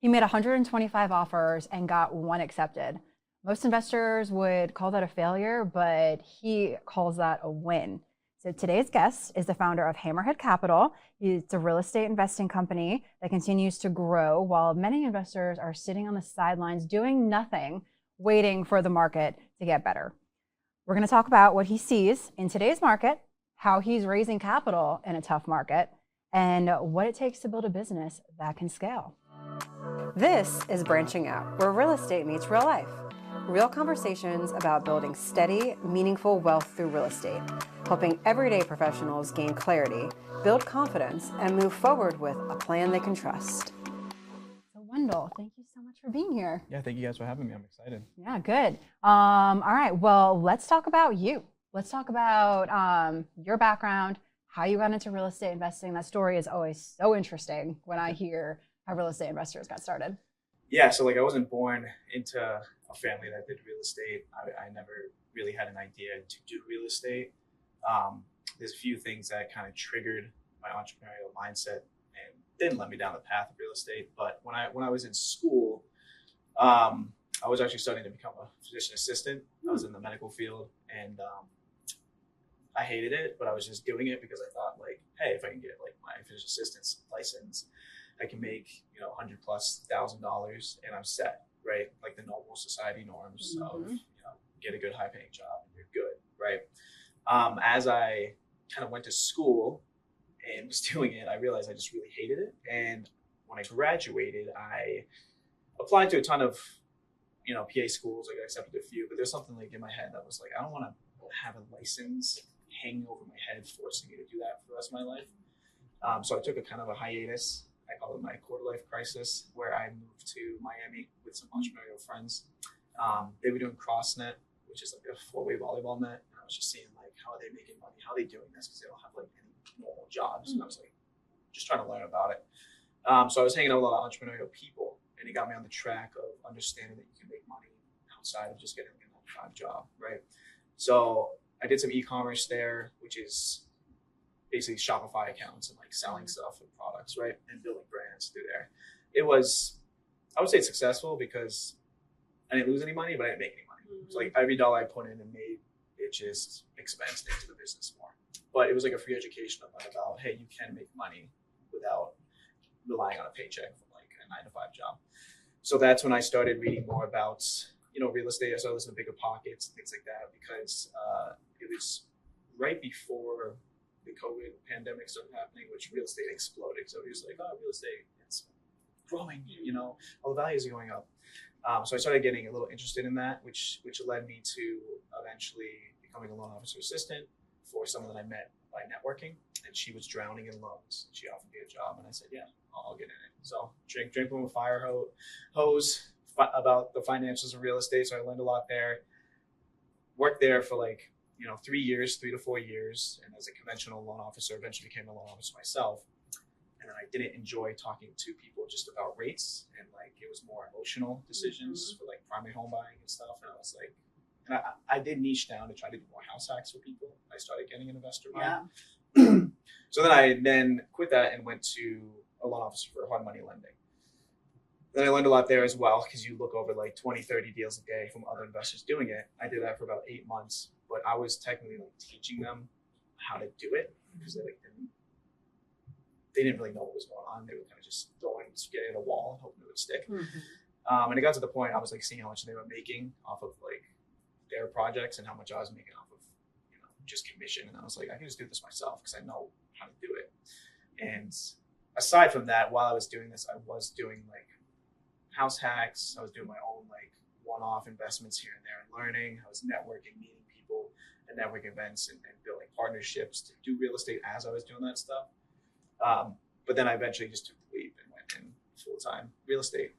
He made 125 offers and got one accepted. Most investors would call that a failure, but he calls that a win. So today's guest is the founder of Hammerhead Capital. It's a real estate investing company that continues to grow while many investors are sitting on the sidelines doing nothing, waiting for the market to get better. We're going to talk about what he sees in today's market, how he's raising capital in a tough market, and what it takes to build a business that can scale. This is Branching Out, where real estate meets real life. Real conversations about building steady, meaningful wealth through real estate, helping everyday professionals gain clarity, build confidence, and move forward with a plan they can trust. So Wendell, thank you so much for being here. Yeah, thank you guys for having me. I'm excited. Yeah, good. All right, well, let's talk about you. Let's talk about your background, how you got into real estate investing. That story is always so interesting when I hear how real estate investors got started. Yeah, so I wasn't born into a family that did real estate. I never really had an idea to do real estate. There's a few things that kind of triggered my entrepreneurial mindset and didn't let me down the path of real estate. But when I was in school, I was actually studying to become a physician assistant. I was in the medical field, and I hated it, but I was just doing it because I thought, hey, if I can get my physician assistant's license, I can make $100,000+ and I'm set, right? Like the normal society norms of get a good high paying job and you're good, right? As I kind of went to school and was doing it, I realized I just really hated it. And when I graduated, I applied to a ton of PA schools. I got accepted a few, but there's something in my head that was I don't want to have a license hanging over my head forcing me to do that for the rest of my life. So I took a kind of a hiatus. I call it my quarter life crisis, where I moved to Miami with some entrepreneurial friends. They were doing CrossNet, which is a 4-way volleyball net. And I was just seeing how are they making money? How are they doing this? Because they don't have any normal jobs. And I was just trying to learn about it. So I was hanging out with a lot of entrepreneurial people, and it got me on the track of understanding that you can make money outside of just getting a 9-to-5 job, right? So I did some e-commerce there, which is basically Shopify accounts and selling stuff and products, right? And building brands through there. It was, I would say, successful because I didn't lose any money, but I didn't make any money. So every dollar I put in and made, it just expensed into the business more. But it was a free education about, hey, you can make money without relying on a paycheck from a 9-to-5 job. So that's when I started reading more about, real estate. I started listening to Bigger Pockets and things like that, because it was right before the COVID pandemic started happening, which real estate exploded. So he was real estate, it's growing, all the values are going up. So I started getting a little interested in that, which led me to eventually becoming a loan officer assistant for someone that I met by networking. And she was drowning in loans. She offered me a job, and I said, yeah, I'll get in it. So drink from a fire hose about the financials of real estate. So I learned a lot there. Worked there for 3 to 4 years, and as a conventional loan officer, eventually became a loan officer myself. And then I didn't enjoy talking to people just about rates, and it was more emotional decisions for primary home buying and stuff. And I was and I did niche down to try to do more house hacks for people. I started getting an investor mind. Yeah. So then I quit that and went to a loan officer for hard money lending. Then I learned a lot there as well, because you look over 20, 30 deals a day from other investors doing it. I did that for about 8 months, but I was technically teaching them how to do it, because they didn't really know what was going on. They were kind of just throwing spaghetti at a wall and hoping it would stick. And it got to the point I was seeing how much they were making off of their projects and how much I was making off of just commission. And I was I can just do this myself because I know how to do it. And aside from that, while I was doing this, I was doing house hacks. I was doing my own one-off investments here and there and learning. I was networking, meeting people at network events and building partnerships to do real estate as I was doing that stuff. But then I eventually just took the leap and went in full-time real estate.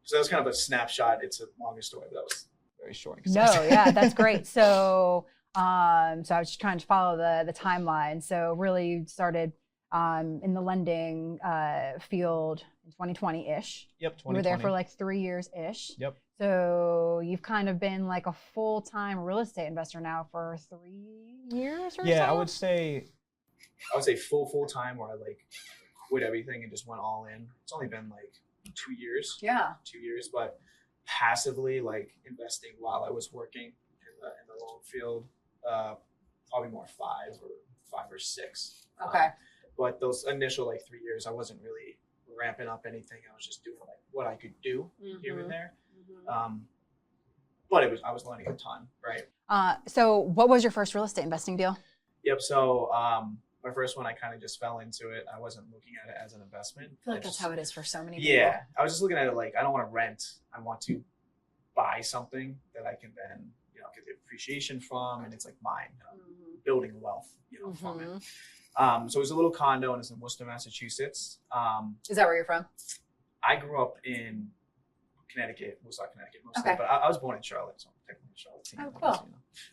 So that was kind of a snapshot. It's a longer story, but that was very short. No, yeah, that's great. So I was just trying to follow the timeline. So really you started in the lending field in 2020-ish. Yep, 2020. You were there for 3 years-ish. Yep. So you've kind of been a full-time real estate investor now for 3 years or so? Yeah, I would say full time, where I quit everything and just went all in. It's only been 2 years. Yeah. 2 years, but passively, like investing while I was working in the loan field, probably more 5 or 6. Okay. But those initial like 3 years, I wasn't really ramping up anything. I was just doing like what I could do here and there. But I was learning a ton, right? So what was your first real estate investing deal? Yep. So my first one, I kind of just fell into it. I wasn't looking at it as an investment. I feel like that's how it is for so many people. Yeah. I was just looking at it like, I don't want to rent. I want to buy something that I can then, get the appreciation from. And it's like mine, building wealth, from it. So it was a little condo and it's in Worcester, Massachusetts. Is that where you're from? I grew up in Connecticut, Woodstock, Connecticut mostly, but I was born in Charlotte, so I'm technically Charlotte. Oh,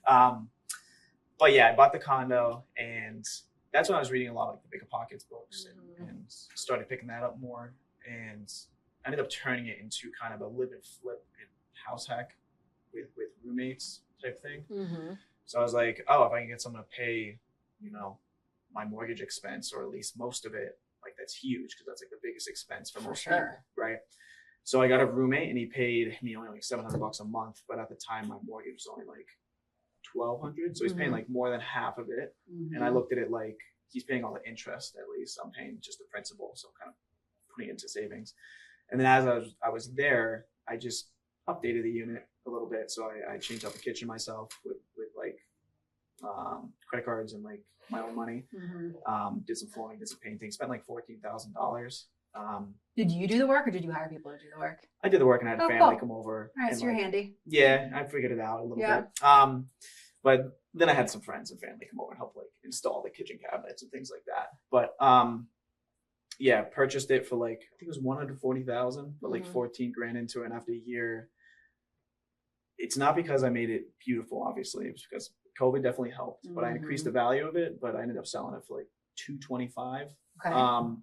cool. But yeah, I bought the condo, and that's when I was reading a lot of like the Bigger Pockets books and started picking that up more, and I ended up turning it into kind of a live and flip and house hack with roommates type thing. So I was like, oh, if I can get someone to pay, my mortgage expense, or at least most of it, like that's huge because that's like the biggest expense for most people, right? So I got a roommate and he paid me only like $700 a month, but at the time my mortgage was only like $1,200, so he's paying like more than half of it. And I looked at it like he's paying all the interest, at least I'm paying just the principal, so I'm kind of putting it into savings. And then as I was there, I just updated the unit a little bit, so I changed out the kitchen myself with like credit cards and like my own money. Did some flooring, did some painting, spent like $14,000. Did you do the work or did you hire people to do the work? I did the work and I had a family come over. All right, so you're handy. Yeah, I figured it out a little bit. But then I had some friends and family come over and help like install the kitchen cabinets and things like that. But yeah, purchased it for like, I think it was $140,000, but like 14 grand into it. And after a year, it's not because I made it beautiful, obviously. It was because COVID definitely helped, but I increased the value of it, but I ended up selling it for like $225. Okay.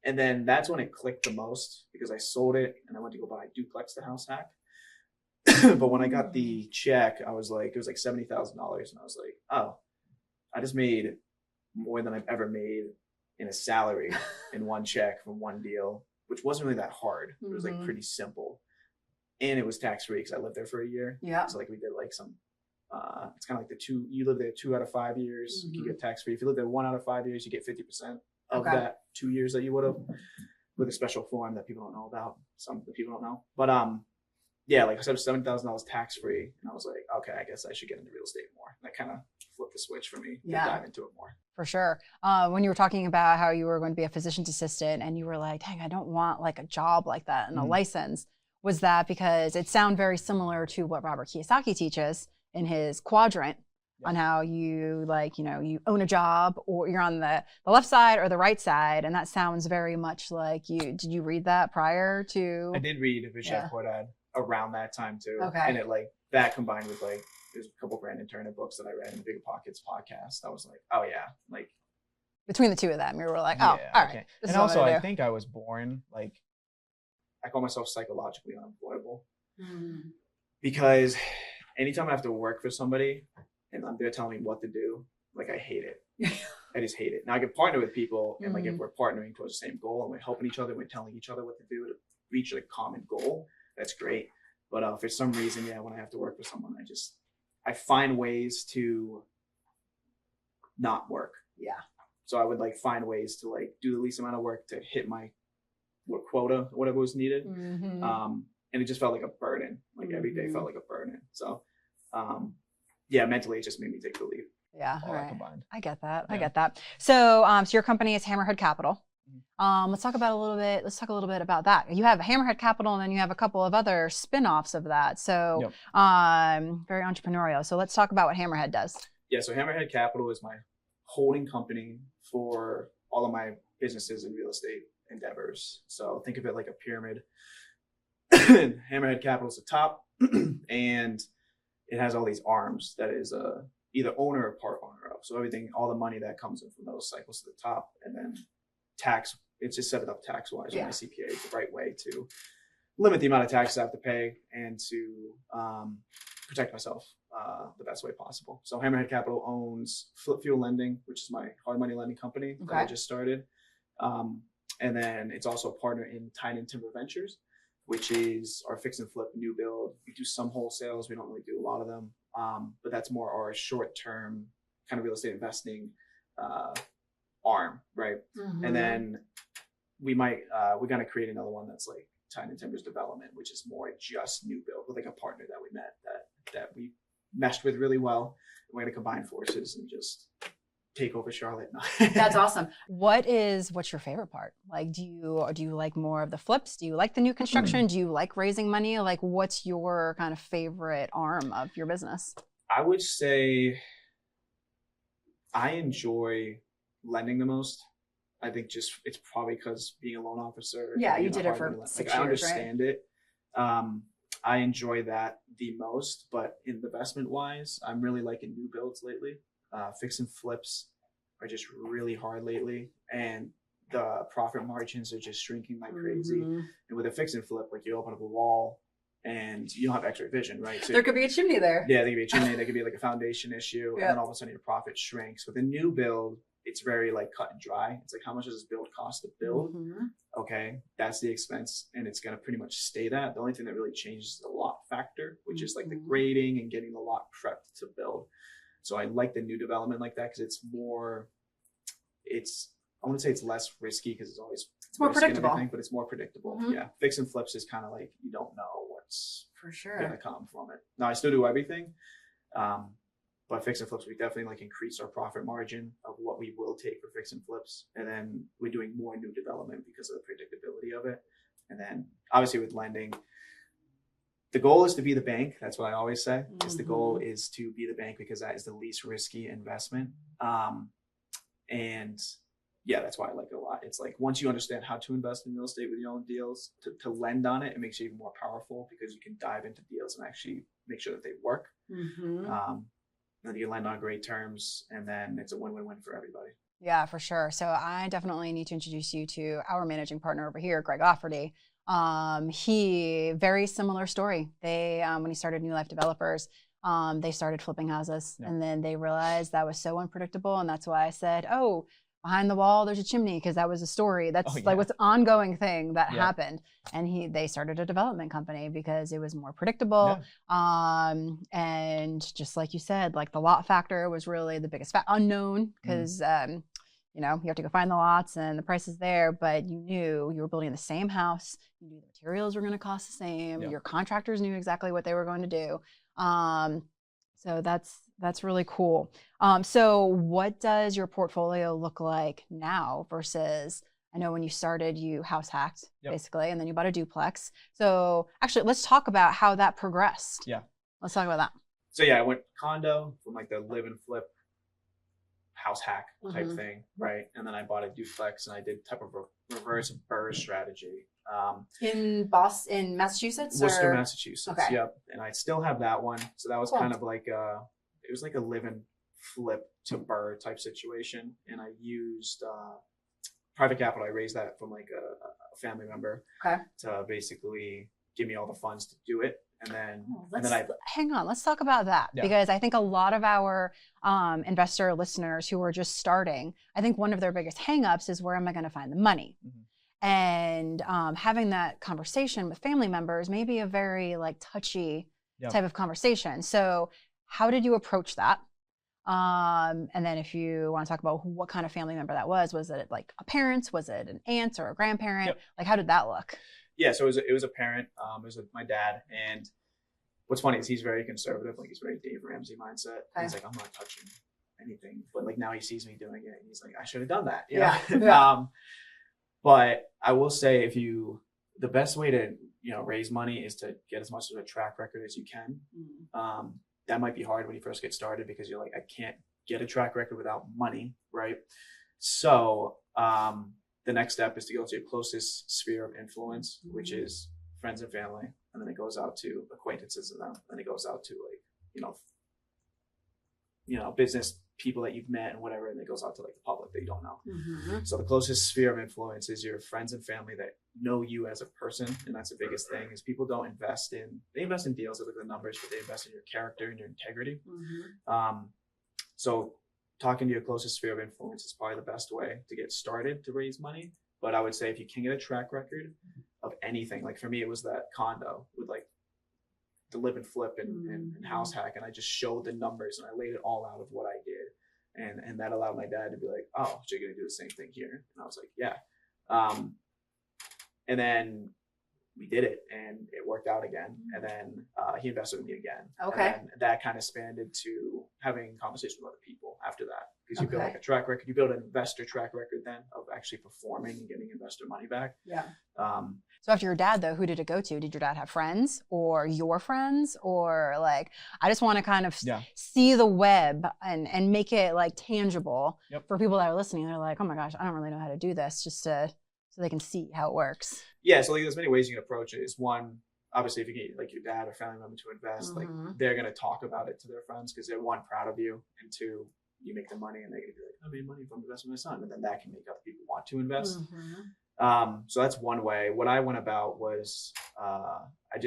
And then that's when it clicked the most because I sold it and I went to go buy a duplex to house hack. But when I got the check, I was like, it was like $70,000. And I was like, oh, I just made more than I've ever made in a salary in one check from one deal, which wasn't really that hard. It was like pretty simple. And it was tax-free because I lived there for a year. Yeah. So like we did like some, it's kind of like you live there 2 out of 5 years, you get tax-free. If you live there 1 out of 5 years, you get 50% of that 2 years that you would have, with a special form that people don't know about. Some people don't know. But yeah, like I said, $7,000 tax-free. And I was like, okay, I guess I should get into real estate more. That kind of flipped the switch for me to dive into it more. For sure. When you were talking about how you were going to be a physician's assistant and you were like, dang, I don't want like a job like that and a license. Was that because it sounded very similar to what Robert Kiyosaki teaches in his quadrant on how you like, you own a job or you're on the left side or the right side. And that sounds very much like did you read that prior to? I did read Rich Dad Poor Dad around that time too. Okay. And it like that combined with like, there's a couple Brandon Turner books that I read in the Bigger Pockets podcast. I was like, oh yeah. Like between the two of them, you were like, oh, all right. Okay. And also I think I was born like, I call myself psychologically unemployable because anytime I have to work for somebody and they're telling me what to do, like I hate it. I just hate it. Now I can partner with people and like if we're partnering towards the same goal and we're helping each other, we're telling each other what to do to reach a common goal, that's great. But for some reason, when I have to work with someone, I find ways to not work. Yeah. So I would like find ways to like do the least amount of work to hit my quota, whatever was needed. And it just felt like a burden. Like every day felt like a burden. So mentally it just made me take the leap. Yeah. All that combined. I get that. I get that. So so your company is Hammerhead Capital. Let's talk a little bit about that. You have Hammerhead Capital and then you have a couple of other spin-offs of that. So very entrepreneurial. So let's talk about what Hammerhead does. Yeah, so Hammerhead Capital is my holding company for all of my businesses and real estate endeavors. So think of it like a pyramid. Hammerhead Capital is the top and it has all these arms that is either owner or part owner of. So everything, all the money that comes in from those cycles to the top, and then tax, it's just set it up tax wise with my CPA is the right way to limit the amount of taxes I have to pay and to protect myself the best way possible. So Hammerhead Capital owns Flip Fuel Lending, which is my hard money lending company that I just started. And then it's also a partner in Titan Timber Ventures, which is our fix and flip new build. We do some wholesales. We don't really do a lot of them, but that's more our short-term kind of real estate investing arm, right? Mm-hmm. And then we're going to create another one that's like Titan Timbers Development, which is more just new build with like a partner that we met that we meshed with really well. We're going to combine forces and just take over Charlotte. That's awesome. What's your favorite part? Like, do you like more of the flips? Do you like the new construction? Do you like raising money? Like, what's your kind of favorite arm of your business? I would say I enjoy lending the most. I think just it's probably because being a loan officer. Yeah, you did it for 6 years, I understand right? it. I enjoy that the most, but investment wise, I'm really liking new builds lately. Fix and flips are just really hard lately, and the profit margins are just shrinking like crazy. Mm-hmm. And with a fix and flip, like you open up a wall and you don't have X-ray vision, right? So there could be a chimney there. Yeah, there could be a chimney. There could be like a foundation issue, Yep. and then all of a sudden your profit shrinks. With a new build, it's very like cut and dry. It's like, how much does this build cost to build? Mm-hmm. Okay, that's the expense, and it's going to pretty much stay that. The only thing that really changes is the lot factor, which is like the grading and getting the lot prepped to build. So I like the new development like that because it's more, I wouldn't say it's less risky because it's always more predictable, but it's more predictable. Mm-hmm. Yeah, fix and flips is kind of like you don't know what's for sure going to come from it. Now I still do everything, but fix and flips, we definitely like increase our profit margin of what we will take for fix and flips. And then we're doing more new development because of the predictability of it. And then obviously with lending, the goal is to be the bank. That's what I always say. Mm-hmm. Is the goal is to be the bank because that is the least risky investment. And yeah, that's why I like it a lot. It's like once you understand how to invest in real estate with your own deals, to lend on it, it makes you even more powerful because you can dive into deals and actually make sure that they work. Mm-hmm. And you lend on great terms, and then it's a win-win-win for everybody. Yeah, for sure. So I definitely need to introduce you to our managing partner over here, Greg Offerty. He, very similar story. They, when he started New Life Developers, they started flipping houses, and then they realized that was so unpredictable. And that's why I said, oh, behind the wall, there's a chimney, because that was a story. That's like what's an ongoing thing that happened. And they started a development company because it was more predictable. And just like you said, like the lot factor was really the biggest unknown because, you know, you have to go find the lots and the price is there, but you knew you were building the same house. You knew the materials were going to cost the same. Your contractors knew exactly what they were going to do. So that's really cool. So what does your portfolio look like now versus, I know when you started, you house hacked basically, and then you bought a duplex. So actually, let's talk about how that progressed. Yeah. Let's talk about that. So yeah, I went condo from like the live and flip house hack type thing, right? And then I bought a duplex and I did type of a reverse BRRRR strategy. In Boston, in Massachusetts? Worcester, Massachusetts. Okay. Yep. And I still have that one. So that was kind of like it was like a live and flip to BRRRR type situation. And I used private capital. I raised that from like a family member to basically give me all the funds to do it. And then, hang on, let's talk about that because I think a lot of our investor listeners who are just starting, I think one of their biggest hangups is where am I going to find the money? Mm-hmm. And having that conversation with family members may be a very like touchy type of conversation. So how did you approach that? And then if you want to talk about what kind of family member that was it like a parent? Was it an aunt or a grandparent? Like how did that look? Yeah, so it was a parent. It was my dad, and what's funny is he's very conservative. Like he's very Dave Ramsey mindset. He's like, I'm not touching anything. But like now he sees me doing it, and he's like, I should have done that. You know? But I will say, the best way to raise money is to get as much of a track record as you can. That might be hard when you first get started because you're like, I can't get a track record without money, right? So the next step is to go to your closest sphere of influence, which is friends and family. And then it goes out to acquaintances of them. And it goes out to like, business people that you've met and whatever. And it goes out to like the public that you don't know. Mm-hmm. So the closest sphere of influence is your friends and family that know you as a person. And that's the biggest thing is people don't they invest in deals, they look at the numbers, but they invest in your character and your integrity. Mm-hmm. So talking to your closest sphere of influence is probably the best way to get started to raise money. But I would say if you can get a track record of anything, like for me, it was that condo with like the live and flip and house hack. And I just showed the numbers and I laid it all out of what I did. And that allowed my dad to be like, oh, so you're going to do the same thing here. And I was like, yeah. And then we did it and it worked out again. And then he invested in me again. Okay. And then that kind of expanded to having conversations with other people after that. Because you build like a track record, you build an investor track record then of actually performing and getting investor money back. Yeah. So after your dad though, who did it go to? Did your dad have friends or your friends, or like, I just want to kind of see the web and make it like tangible for people that are listening. They're like, oh my gosh, I don't really know how to do this, just so they can see how it works. Yeah. So like there's many ways you can approach it. Is one, obviously if you get like your dad or family member to invest, like they're going to talk about it to their friends because they're one, proud of you, and two, you make the money and they're going to be like, I made money from investing in my son. And then that can make other people want to invest. So that's one way. What I went about was, I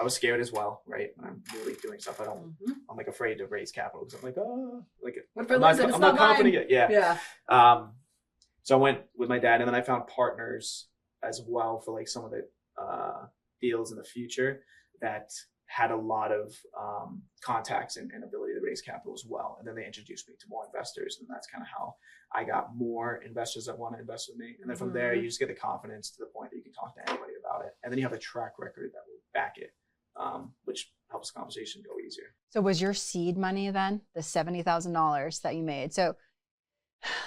was scared as well, right? When I'm really doing stuff, I'm like afraid to raise capital because I'm like, oh, like I'm not confident yet. Yeah. So I went with my dad and then I found partners as well for like some of the deals in the future that had a lot of contacts and ability to raise capital as well. And then they introduced me to more investors. And that's kind of how I got more investors that want to invest with me. And then from there, you just get the confidence to the point that you can talk to anybody about it. And then you have a track record that will back it, which helps the conversation go easier. So was your seed money then the $70,000 that you made? So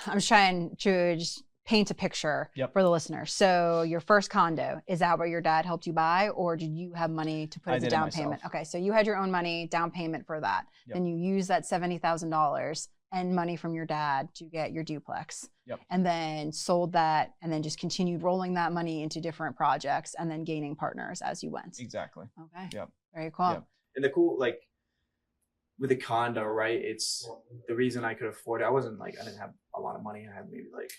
I'm trying to just paint a picture for the listener. So your first condo, is that what your dad helped you buy, or did you have money to put as a down payment? Okay, so you had your own money, down payment for that. Then you used that $70,000 and money from your dad to get your duplex. And then sold that and then just continued rolling that money into different projects and then gaining partners as you went. Exactly. Okay. Very cool. And the cool, like with the condo, right? It's the reason I could afford it. I didn't have a lot of money. I had maybe like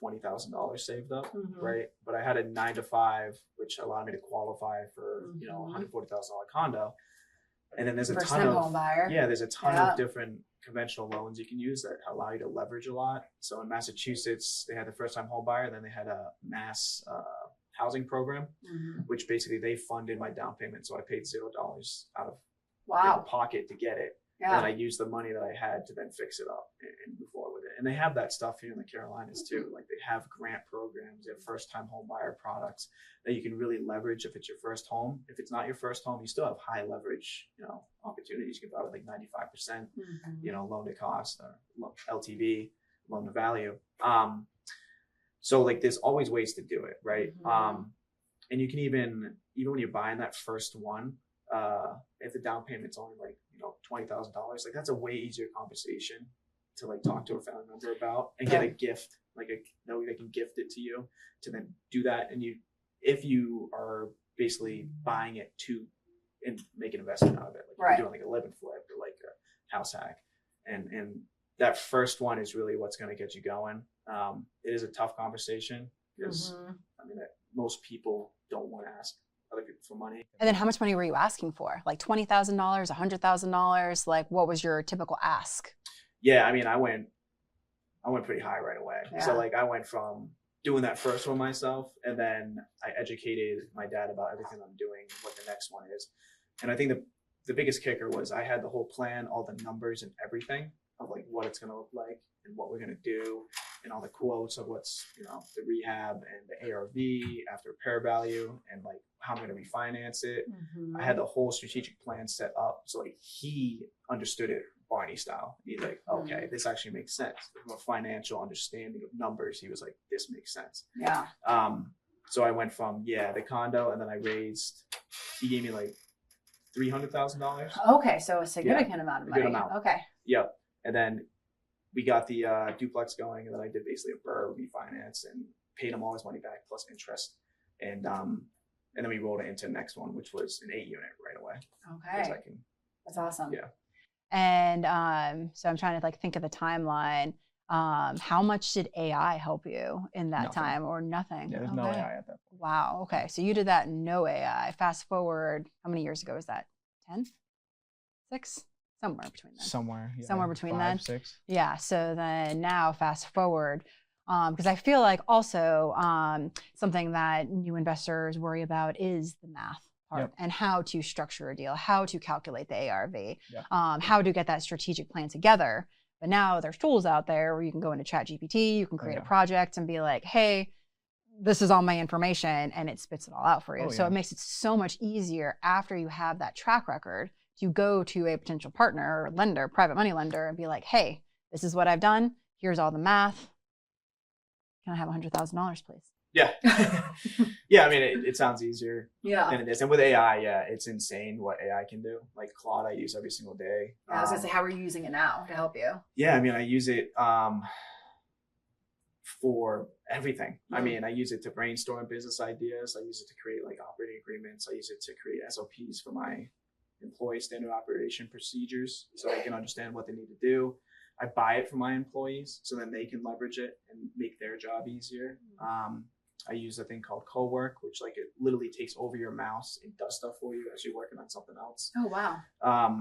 $20,000 saved up, right? But I had a 9-to-5, which allowed me to qualify for, $140,000 condo. And then there's a ton of different conventional loans you can use that allow you to leverage a lot. So in Massachusetts, they had the first time home buyer, then they had a mass housing program, which basically they funded my down payment. So I paid $0 out of my pocket to get it. And then I used the money that I had to then fix it up and move forward with it. And they have that stuff here in the Carolinas too. Like they have grant programs, they have first time home buyer products that you can really leverage if it's your first home. If it's not your first home, you still have high leverage, opportunities. You can buy with like 95%, loan to cost or LTV, loan to value. So like there's always ways to do it, right? And you can even when you're buying that first one, if the down payment's only like $20,000, like that's a way easier conversation to like talk to a family member about and get a gift, like they can gift it to you to then do that. And if you are basically buying it and make an investment out of it, like if you're doing like a live and flip or like a house hack, and that first one is really what's going to get you going. It is a tough conversation because most people don't want to ask other people for money. And then how much money were you asking for? Like $20,000, $100,000? Like what was your typical ask? Yeah, I went pretty high right away. So like I went from doing that first one myself, and then I educated my dad about everything I'm doing, what the next one is. And I think the biggest kicker was I had the whole plan, all the numbers and everything of like what it's going to look like and what we're going to do and all the quotes of what's, the rehab and the ARV after repair value and like how I'm going to refinance it. I had the whole strategic plan set up. So like he understood it Barney style. He's like, okay, this actually makes sense. From a financial understanding of numbers, he was like, this makes sense. Yeah. So I went from, the condo, and then he gave me like $300,000. Okay. So a significant amount of money. Good amount. Okay. Yep. And then we got the duplex going, and then I did basically a BRRRR refinance and paid him all his money back plus interest. And then we rolled it into the next one, which was an 8-unit right away. Okay. That's awesome. Yeah. And so I'm trying to like think of the timeline. How much did AI help you in that time, or nothing? Yeah, there's no AI at that point. Wow. Okay. So you did that, no AI. Fast forward, how many years ago was that? 10? 6? Somewhere between then. Somewhere between 5, 6. Yeah. So then now fast forward, Because I feel like also something that new investors worry about is the math part and how to structure a deal, how to calculate the ARV, how to get that strategic plan together. But now there's tools out there where you can go into ChatGPT, you can create a project and be like, hey, this is all my information, and it spits it all out for you. So it makes it so much easier after you have that track record to go to a potential partner or lender, private money lender, and be like, hey, this is what I've done. Here's all the math. Can I have $100,000, please? Yeah. Yeah, I mean, it sounds easier than it is. And with AI, it's insane what AI can do. Like Claude, I use every single day. I was going to say, how are you using it now to help you? Yeah, I mean, I use it for everything. I mean, I use it to brainstorm business ideas. I use it to create like operating agreements. I use it to create SOPs for my employees, standard operation procedures, so they can understand what they need to do. I buy it for my employees so then they can leverage it and make their job easier. I use a thing called Co-work, which like it literally takes over your mouse and does stuff for you as you're working on something else. Oh, wow.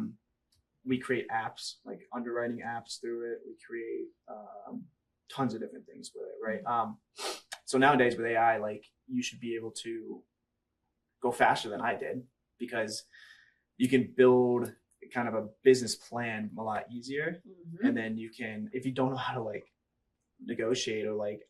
We create apps, like underwriting apps through it. We create tons of different things with it, right? So nowadays with AI, like you should be able to go faster than I did because you can build kind of a business plan a lot easier. And then you can, if you don't know how to like negotiate or like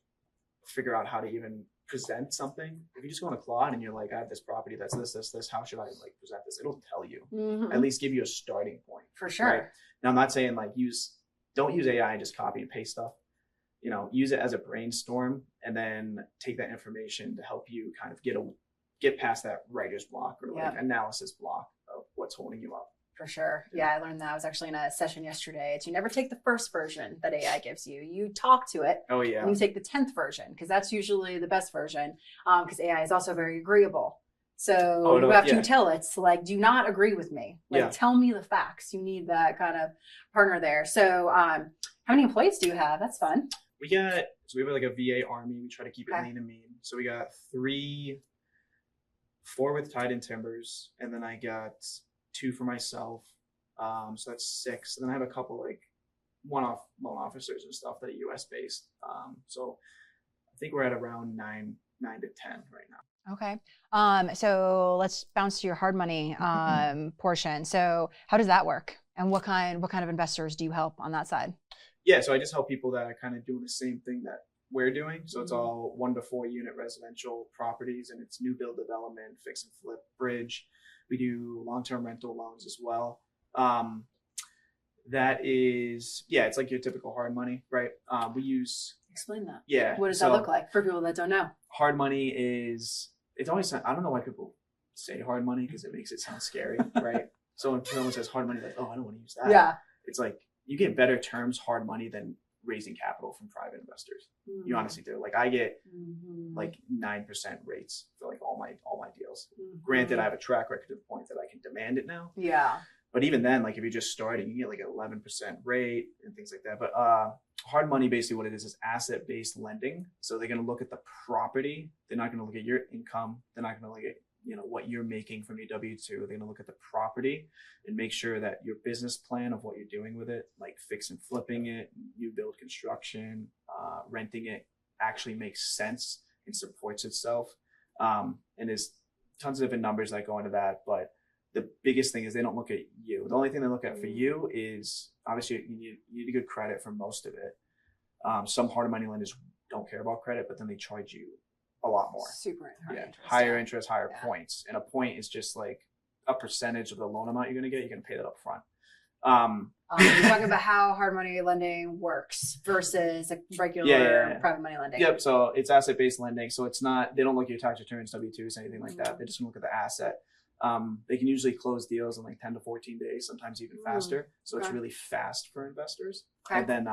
figure out how to even present something, if you just go on a Claude and you're like, I have this property that's this, how should I like present this? It'll tell you, at least give you a starting point. For sure. Right? Now I'm not saying like don't use AI and just copy and paste stuff. You know, use it as a brainstorm and then take that information to help you kind of get past that writer's block or like analysis block of what's holding you up. For sure. Yeah, I learned that. I was actually in a session yesterday. It's you never take the first version that AI gives you. You talk to it. Oh, yeah. And you take the 10th version because that's usually the best version because AI is also very agreeable. So you have to tell it, like, do not agree with me. Like, tell me the facts. You need that kind of partner there. So how many employees do you have? That's fun. We have like a VA army. We try to keep it lean and mean. So we got 4 with tied in timbers. And then I got 2 for myself. So that's 6. And then I have a couple like one-off loan officers and stuff that are US based. So I think we're at around 9 to 10 right now. Okay. So let's bounce to your hard money portion. So how does that work? And what kind of investors do you help on that side? Yeah, so I just help people that are kind of doing the same thing that we're doing. So it's all 1 to 4 unit residential properties, and it's new build development, fix and flip, bridge. We do long-term rental loans as well. That is, it's like your typical hard money, right? We use... Explain that. Yeah. What does that look like for people that don't know? Hard money is, it's always, I don't know why people say hard money because it makes it sound scary, right? So when someone says hard money, like, oh, I don't want to use that. Yeah. It's like, you get better terms hard money than raising capital from private investors. You honestly do. Like I get like 9% rates for like all my deals. Granted, I have a track record to the point that I can demand it now. Yeah. But even then, like if you're just starting, you get like an 11% rate and things like that. But hard money, basically what it is asset-based lending. So they're going to look at the property. They're not going to look at your income. They're not going to look at what you're making from your W-2. They're going to look at the property and make sure that your business plan of what you're doing with it, like fix and flipping it, new build construction, renting it, actually makes sense and supports itself. And there's tons of different numbers that go into that, but the biggest thing is they don't look at you. The only thing they look at for you is obviously you need a good credit for most of it. Some hard money lenders don't care about credit, but then they charge you a lot more. Super high interest. Higher interest, higher points. And a point is just like a percentage of the loan amount you're going to get. You're going to pay that up front. You're talking about how hard money lending works versus like regular private money lending. Yep. So it's asset-based lending. So it's not, they don't look at your tax returns, W-2s, anything like that. They just look at the asset. They can usually close deals in like 10 to 14 days, sometimes even faster. So it's really fast for investors. And then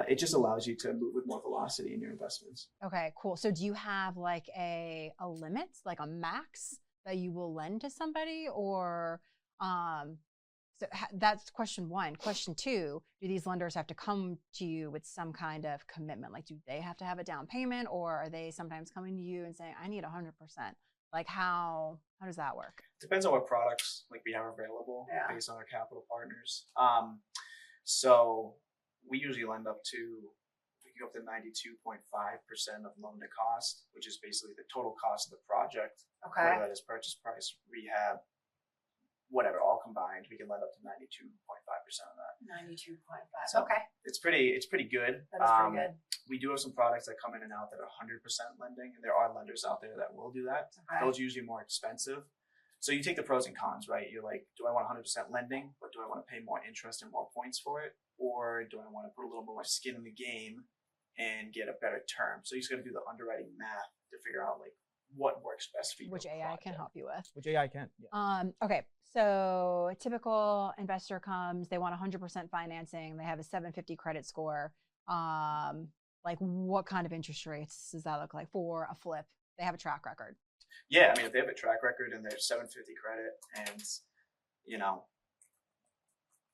it just allows you to move with more velocity in your investments. Okay, cool. So do you have like a limit, like a max that you will lend to somebody, or so that's question 1. Question 2, do these lenders have to come to you with some kind of commitment? Like, do they have to have a down payment, or are they sometimes coming to you and saying, I need 100%? Like how does that work? Depends on what products like we have available based on our capital partners. So we usually lend up to can go up to 92.5% of loan to cost, which is basically the total cost of the project. Okay. Whether that is purchase price, rehab, whatever, all combined, we can lend up to 92.5% of that. 92.5. So okay. It's pretty good. That is pretty good. We do have some products that come in and out that are 100% lending, and there are lenders out there that will do that. Okay. Those are usually more expensive. So you take the pros and cons, right? You're like, do I want 100% lending, but do I want to pay more interest and more points for it? Or do I want to put a little more skin in the game and get a better term? So you just got to do the underwriting math to figure out like what works best for you. Which AI can help you with. Which AI can. Yeah. Okay, so a typical investor comes, they want 100% financing, they have a 750 credit score. Like what kind of interest rates does that look like for a flip? They have a track record. Yeah, I mean, if they have a track record and they're 750 credit and, you know,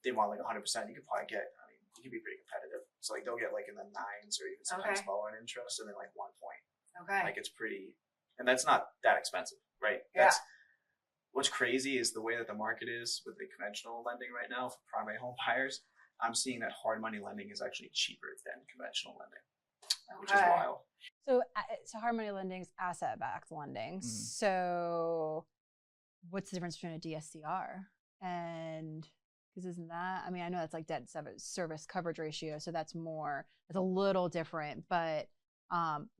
they want like 100%, you could probably get, I mean, you can be pretty competitive. So like they'll get like in the 9s or even sometimes lower in interest and then like 1 point. Okay. Like it's pretty, and that's not that expensive, right? Yeah. That's what's crazy is the way that the market is with the conventional lending right now for primary home buyers. I'm seeing that hard money lending is actually cheaper than conventional lending, which is wild. So hard money lending is asset-backed lending. Mm-hmm. So what's the difference between a DSCR and, because isn't that, I mean, I know that's like debt service coverage ratio, so that's a little different, but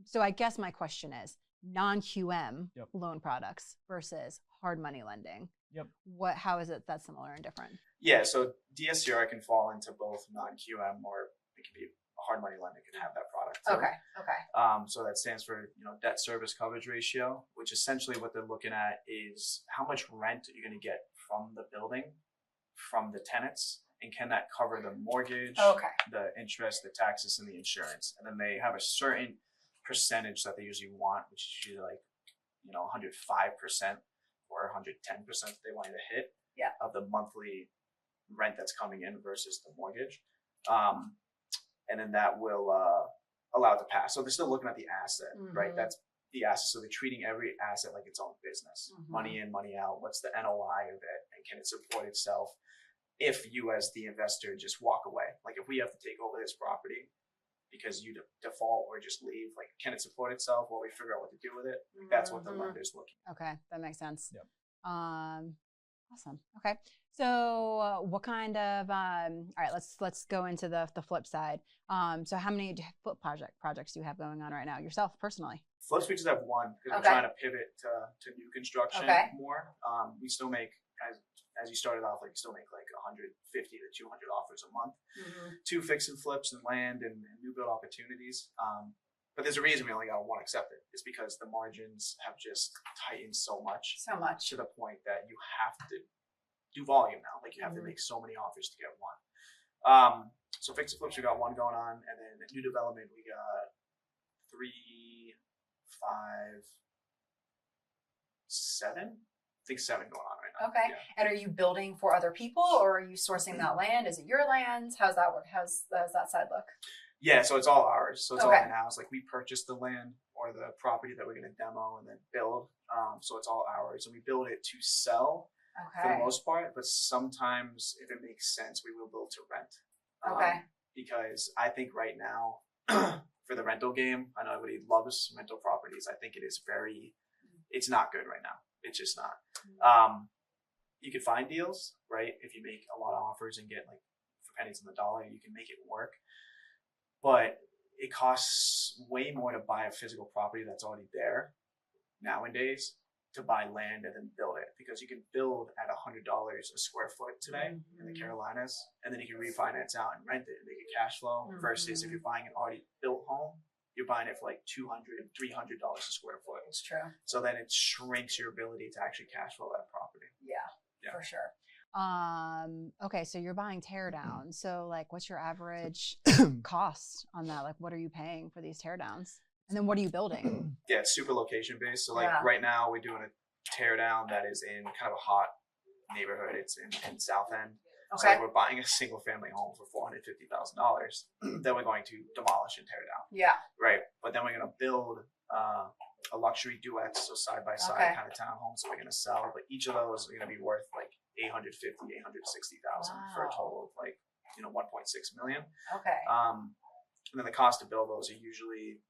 so I guess my question is non-QM loan products versus hard money lending. Yep. How is it that's similar and different? Yeah, so DSCR can fall into both non-QM or it can be hard money lending can have that product too. Okay. So that stands for debt service coverage ratio, which essentially what they're looking at is how much rent are you going to get from the building, from the tenants, and can that cover the mortgage, the interest, the taxes, and the insurance. And then they have a certain percentage that they usually want, which is usually like 105% or 110% they want you to hit of the monthly rent that's coming in versus the mortgage. And then that will allow it to pass. So they're still looking at the asset, right? That's the asset. So they're treating every asset like its own business. Money in, money out. What's the NOI of it? And can it support itself if you as the investor just walk away? Like if we have to take over this property because you default or just leave, like can it support itself while we figure out what to do with it? That's what the lender's looking at. Okay, that makes sense. Yep. Awesome. Okay. So what kind of all right, let's go into the flip side. So how many flip projects do you have going on right now yourself personally? Flips, we just have one because we're trying to pivot to new construction more. We still make, as you started off, like still make like 150 to 200 offers a month. 2 fix and flips and land and new build opportunities. But there's a reason we only got one accepted. It's because the margins have just tightened so much to the point that you have to do volume now. Like you have to make so many offers to get one. So fix and flips, we got one going on, and then new development, we got 3, 5, 7. I think 7 going on right now. Okay. Yeah. And are you building for other people or are you sourcing that land? Is it your land? How's that work? How's that side look? Yeah, so it's all ours. So it's all in-house. Like we purchased the land or the property that we're going to demo and then build. So it's all ours. And we build it to sell for the most part. But sometimes if it makes sense, we will build to rent. Because I think right now for the rental game, I know everybody loves rental properties. I think it is it's not good right now. It's just not. You can find deals, right? If you make a lot of offers and get like for pennies on the dollar, you can make it work. But it costs way more to buy a physical property that's already there nowadays to buy land and then build it, because you can build at $100 a square foot today in the Carolinas, and then you can refinance out and rent it and make it cash flow. Versus if you're buying an already built home, you're buying it for like $200, $300 a square foot. It's true. So then it shrinks your ability to actually cash flow that property. Yeah. For sure. Okay, so you're buying tear downs. So like what's your average cost on that? Like what are you paying for these tear downs? And then what are you building? Yeah, it's super location based. So like right now we're doing a tear down that is in kind of a hot neighborhood. It's in South End. So like we're buying a single family home for $450,000 that we're going to demolish and tear down. Yeah. Right. But then we're going to build a luxury duet, so side by side kind of townhomes that we're going to sell. But each of those are going to be worth like $850,000, $860,000 for a total of like 1.6 million. Okay. And then the cost to build those are usually,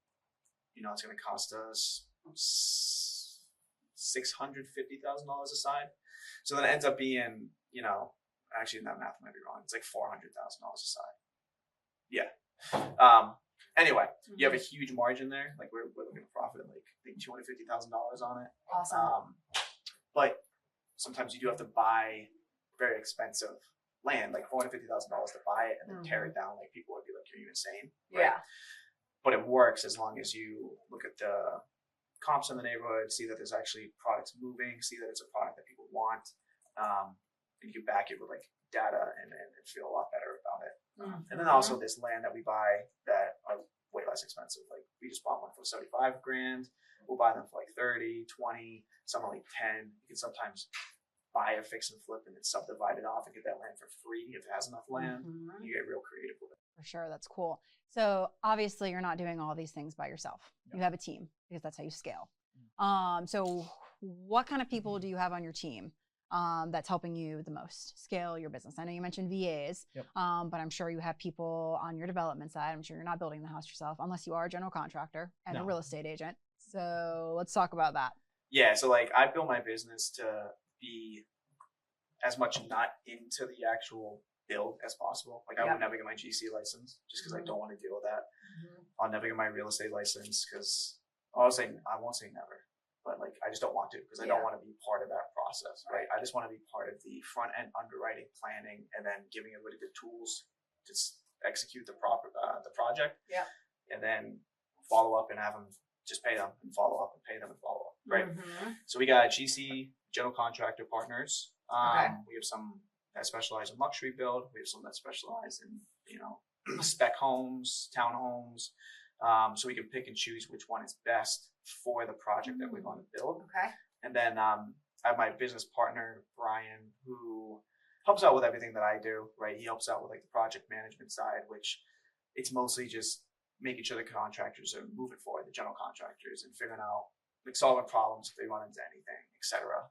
it's going to cost us $650,000 a side. So then it ends up being, actually that math might be wrong. It's like $400,000 a side. Yeah. Anyway, you have a huge margin there. Like we're looking to profit like I think $250,000 on it. Awesome. But sometimes you do have to buy very expensive land, like $450,000 to buy it and then tear it down. Like people would be like, "Are you insane?" Right? Yeah. But it works as long as you look at the comps in the neighborhood, see that there's actually products moving, see that it's a product that people want, and you can back it with like data and feel a lot better about it. And then also this land that we buy that are way less expensive. Like we just bought one for $75,000. We'll buy them for like 30, 20, some are like 10. You can sometimes buy a fix and flip and then subdivide it off and get that land for free if it has enough land. You get real creative with it. For sure. That's cool. So obviously you're not doing all these things by yourself. No. You have a team because that's how you scale. So what kind of people do you have on your team that's helping you the most scale your business? I know you mentioned VAs, but I'm sure you have people on your development side. I'm sure you're not building the house yourself unless you are a general contractor and a real estate agent. So let's talk about that. Yeah. So like I built my business to be as much not into the actual build as possible. Like I would never get my GC license just because I don't want to deal with that. I'll never get my real estate license because I won't say never, but like I just don't want to because I don't want to be part of that process, right? I just want to be part of the front end underwriting, planning, and then giving everybody the tools to execute the project. Yeah, and then follow up and have them just pay them and follow up and pay them and follow up, right? So we got GC general contractor partners. We have some that specialize in luxury build. We have some that specialize in, spec homes, townhomes. So we can pick and choose which one is best for the project that we're going to build. And then I have my business partner, Brian, who helps out with everything that I do, right? He helps out with like the project management side, which it's mostly just making sure the contractors are moving forward, the general contractors, and figuring out, like solving problems if they run into anything, etc.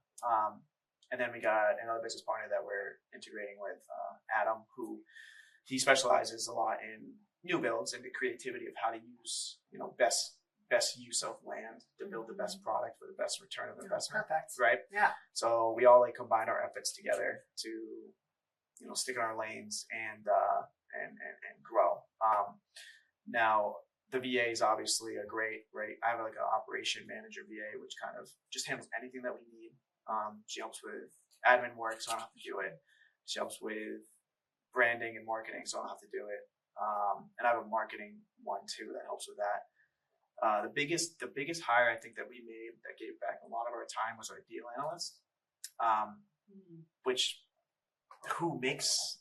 And then we got another business partner that we're integrating with, Adam, who he specializes a lot in new builds and the creativity of how to use, best use of land to build the best product for the best return of investment. Perfect. Right? Yeah. So we all like combine our efforts together to, stick in our lanes and grow. Now the VA is obviously a great. I have like an operation manager VA, which kind of just handles anything that we need. She helps with admin work, so I don't have to do it. She helps with branding and marketing, so I don't have to do it. And I have a marketing one too that helps with that. The biggest hire I think that we made that gave back a lot of our time was our deal analyst,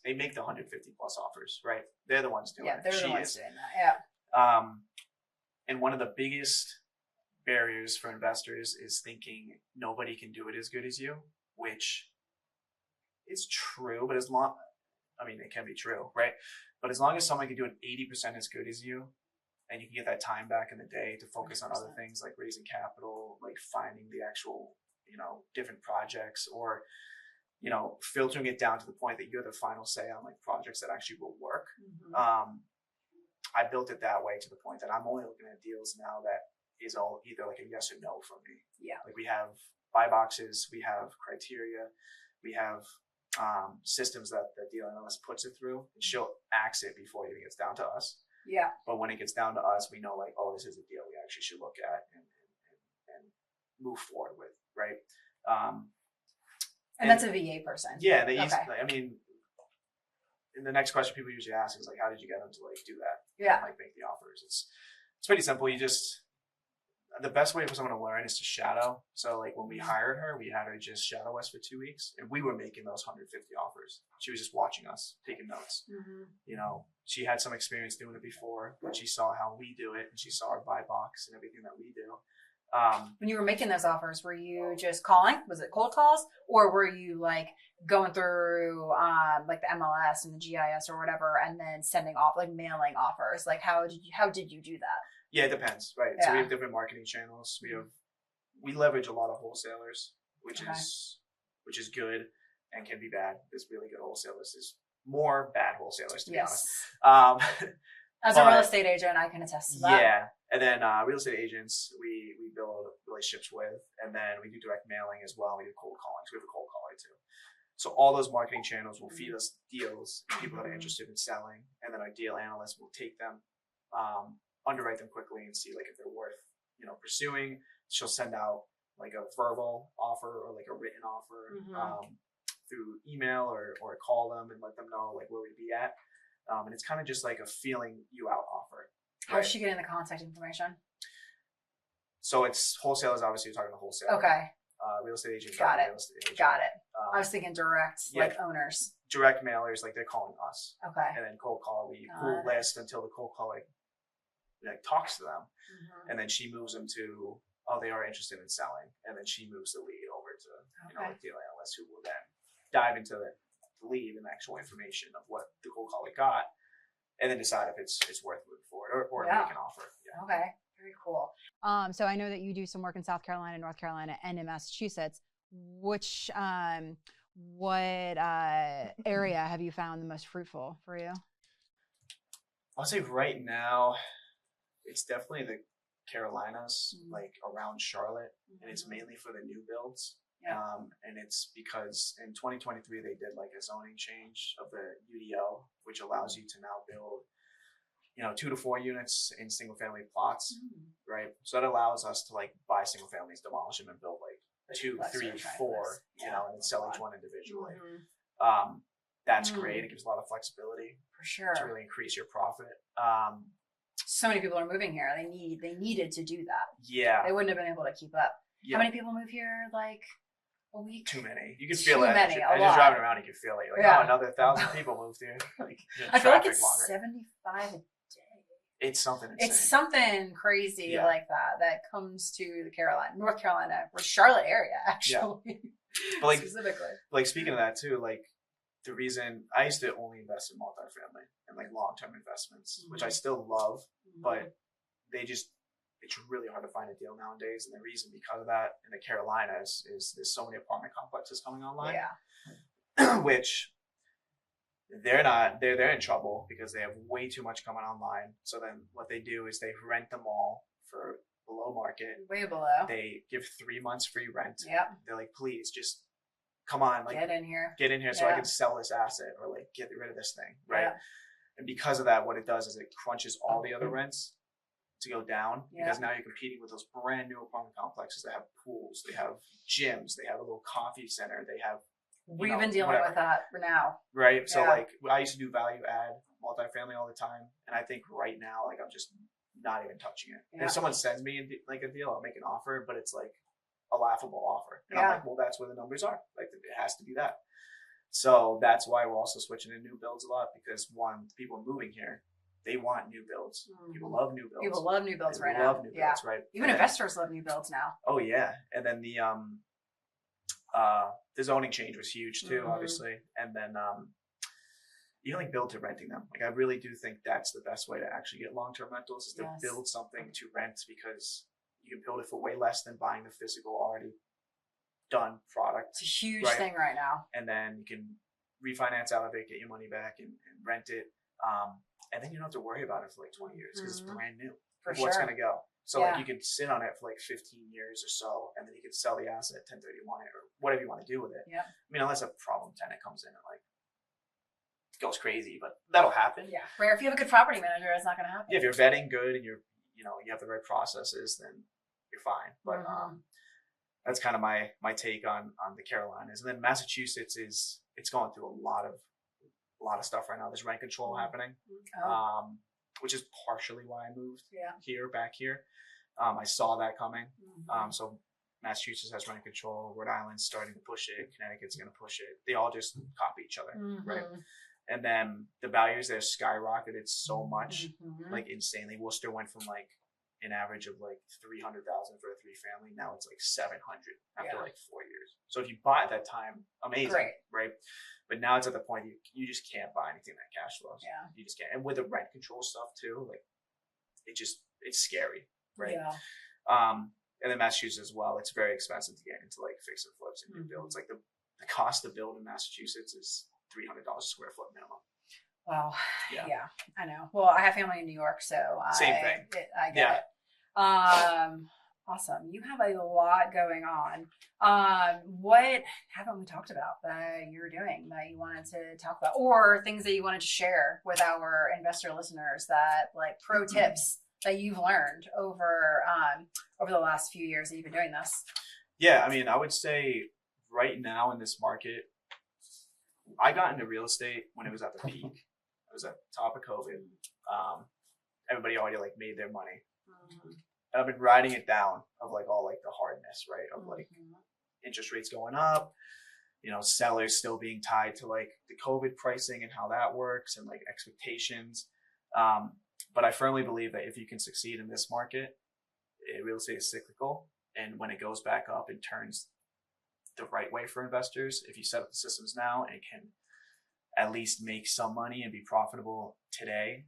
they make the 150 plus offers, right? They're the ones doing it. They're the ones doing that. Yeah. And one of the biggest barriers for investors is thinking nobody can do it as good as you, which is true, but it can be true, right? But as long as someone can do it 80% as good as you, and you can get that time back in the day to focus 100%. On other things like raising capital, like finding the actual, different projects, or, filtering it down to the point that you're the final say on like projects that actually will work. I built it that way to the point that I'm only looking at deals now that is all either like a yes or no from me. Yeah. Like we have buy boxes, we have criteria, we have systems that the deal analyst puts it through, and she'll axe it before it even gets down to us. Yeah. But when it gets down to us, we know like, oh, this is a deal we actually should look at and move forward with, right? And that's a VA person. Yeah, and the next question people usually ask is like, how did you get them to like do that? Yeah. And, like make the offers. It's pretty simple. The best way for someone to learn is to shadow. So like when we hired her, we had her just shadow us for 2 weeks, and we were making those 150 offers. She was just watching us, taking notes. She had some experience doing it before, but she saw how we do it, and she saw our buy box and everything that we do. When you were making those offers, were you just calling? Was it cold calls, or were you like going through like the MLS and the GIS or whatever, and then sending off like mailing offers? Like how did you do that? Yeah, it depends, right? Yeah. So we have different marketing channels. We leverage a lot of wholesalers, which is good and can be bad. There's really good wholesalers. There's more bad wholesalers, to be honest. As a real estate agent, I can attest to that. Yeah. And then real estate agents, we build relationships with, and then we do direct mailing as well. We do cold calling. So we have a cold caller too. So all those marketing channels will feed us deals, people that are interested in selling, and then our deal analyst will take them, underwrite them quickly, and see like if they're worth pursuing. She'll send out like a verbal offer or like a written offer through email or call them and let them know like where we'd be at. And it's kind of just like a feeling you out offer. How's she getting the contact information? So it's wholesalers, obviously you're talking to wholesaler. Okay. Real estate agent. Got it. Real estate agent. Got it. I was thinking direct, yeah. like owners. Direct mailers, like they're calling us. Okay. And then cold call, we cool list until the cold call like talks to them. And then she moves them to, they are interested in selling. And then she moves the lead over to, the deal analyst who will then dive into the lead and actual information of what the cold caller got, and then decide if it's worth moving forward or make an offer. Yeah. Okay. Very cool. So I know that you do some work in South Carolina, North Carolina, and in Massachusetts. Which, what area have you found the most fruitful for you? I'll say right now, it's definitely the Carolinas, like around Charlotte, and it's mainly for the new builds. Yeah. And it's because in 2023 they did like a zoning change of the UDO, which allows you to now build 2 to 4 units in single family plots, right? So that allows us to like buy single families, demolish them, and build like 2, 3, 4, and then sell each one individually. That's great. It gives a lot of flexibility for sure to really increase your profit. So many people are moving here. They needed to do that. Yeah, they wouldn't have been able to keep up. Yeah. How many people move here like a week? Too many. You can feel it. As you're driving around, you can feel it. You're like, another 1,000 people moved here. Like, I feel like it's 75 a day. It's something insane. It's something crazy like that comes to the North Carolina, or Charlotte area, actually. Yeah. But like, specifically. Like, speaking of that too, like, the reason I used to only invest in multifamily and like long-term investments, which I still love, but it's really hard to find a deal nowadays. And the reason because of that in the Carolinas is there's so many apartment complexes coming online, which they're in trouble because they have way too much coming online. So then what they do is they rent them all for below market. Way below. They give 3 months free rent. Yeah. They're like, please just come on, like get in here so I can sell this asset or like get rid of this thing, right? Yeah. And because of that, what it does is it crunches all the other rents to go down because now you're competing with those brand new apartment complexes that have pools, they have gyms, they have a little coffee center, they have. We've been dealing with that for now, right? So like I used to do value add multifamily all the time, and I think right now like I'm just not even touching it. And if someone sends me like a deal, I'll make an offer, but it's like a laughable offer. And I'm like, well, that's where the numbers are. Like it has to be that. So that's why we're also switching to new builds a lot because people moving here, they want new builds. People love new builds. People love new builds right now. Love new builds, right? Even investors love new builds now. Oh yeah, and then the zoning change was huge too, obviously, and then you like build to renting them. Like I really do think that's the best way to actually get long-term rentals is to build something to rent because you can build it for way less than buying the physical already done product. It's a huge thing right now. And then you can refinance out of it, get your money back, and rent it. And then you don't have to worry about it for like 20 years because it's brand new. For what's going to go. So like you can sit on it for like 15 years or so, and then you can sell the asset 1031 it or whatever you want to do with it. Yeah. I mean, unless a problem tenant comes in and like goes crazy, but that'll happen. Yeah. Where if you have a good property manager, it's not going to happen. Yeah, if you're vetting good and you have the right processes, then you're fine. But that's kind of my take on the Carolinas. And then Massachusetts it's going through a lot of stuff right now. There's rent control happening, which is partially why I moved back here. I saw that coming. So Massachusetts has rent control. Rhode Island's starting to push it. Connecticut's going to push it. They all just copy each other, right? And then the values there skyrocketed so much, like insanely. Worcester went from like an average of like 300,000 for a 3-family. Now it's like 700 after like 4 years. So if you bought at that time, amazing, right? But now it's at the point you just can't buy anything that cash flows. Yeah, you just can't. And with the rent control stuff too, like it's scary, right? Yeah. And then Massachusetts as well. It's very expensive to get into like fix and flips and new builds. Like the cost to build in Massachusetts is $300 a square foot minimum. Well, Yeah. yeah, I know. Well, I have family in New York, so Same thing. I get Yeah. it. Awesome. You have a lot going on. What haven't we talked about that you're doing that you wanted to talk about, or things that you wanted to share with our investor listeners that like pro tips that you've learned over the last few years that you've been doing this? Yeah, I mean, I would say right now in this market, I got into real estate when it was at the peak. It was at the top of COVID. Everybody already like made their money. And I've been riding it down of like all like the hardness, right? Of like interest rates going up, you know, sellers still being tied to like the COVID pricing and how that works and like expectations. But I firmly believe that if you can succeed in this market, real estate is cyclical. And when it goes back up, it turns the right way for investors. If you set up the systems now and can at least make some money and be profitable today,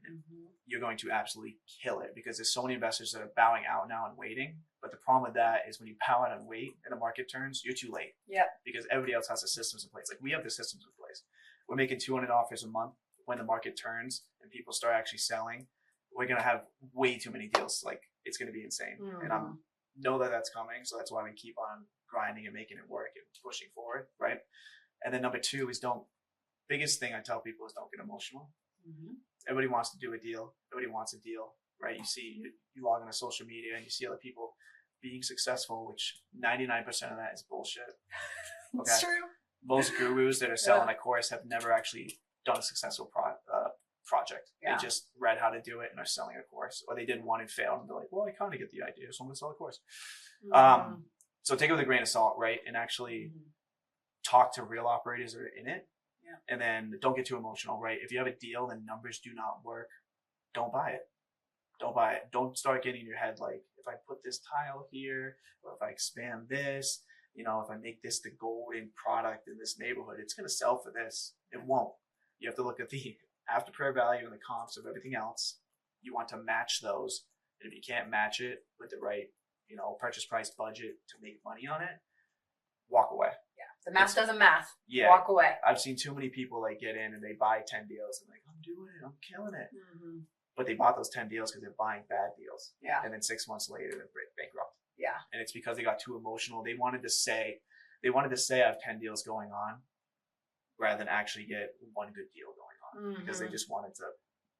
you're going to absolutely kill it, because there's so many investors that are bowing out now and waiting. But the problem with that is when you bow out and wait and the market turns, you're too late. Yeah. Because everybody else has the systems in place. Like we have the systems in place. We're making 200 offers a month. When the market turns and people start actually selling, we're going to have way too many deals. Like it's going to be insane. And I know that that's coming. So that's why we keep on grinding and making it work and pushing forward. Right. And then number two is biggest thing I tell people is don't get emotional. Everybody wants to do a deal. Everybody wants a deal, right? You see, you log into social media and you see other people being successful, which 99% of that is bullshit. Okay? It's true. Most gurus that are selling a course have never actually done a successful project. Yeah. They just read how to do it and are selling a course, or they did one and failed and they're like, well, I kind of get the idea, so I'm going to sell a course. So take it with a grain of salt, right? And actually talk to real operators that are in it. And then don't get too emotional, right? If you have a deal and numbers do not work, don't buy it. Don't buy it. Don't start getting in your head like, if I put this tile here, or if I expand this, you know, if I make this the golden product in this neighborhood, it's going to sell for this. It won't. You have to look at the after prayer value and the comps of everything else. You want to match those. And if you can't match it with the right, you know, purchase price budget to make money on it, walk away. The math doesn't math. Yeah. Walk away. I've seen too many people like get in and they buy 10 deals and like, I'm doing it, I'm killing it. But they bought those 10 deals because they're buying bad deals. Yeah. And then 6 months later, they're bankrupt. Yeah. And it's because they got too emotional. They wanted to say I have 10 deals going on rather than actually get one good deal going on, because they just wanted to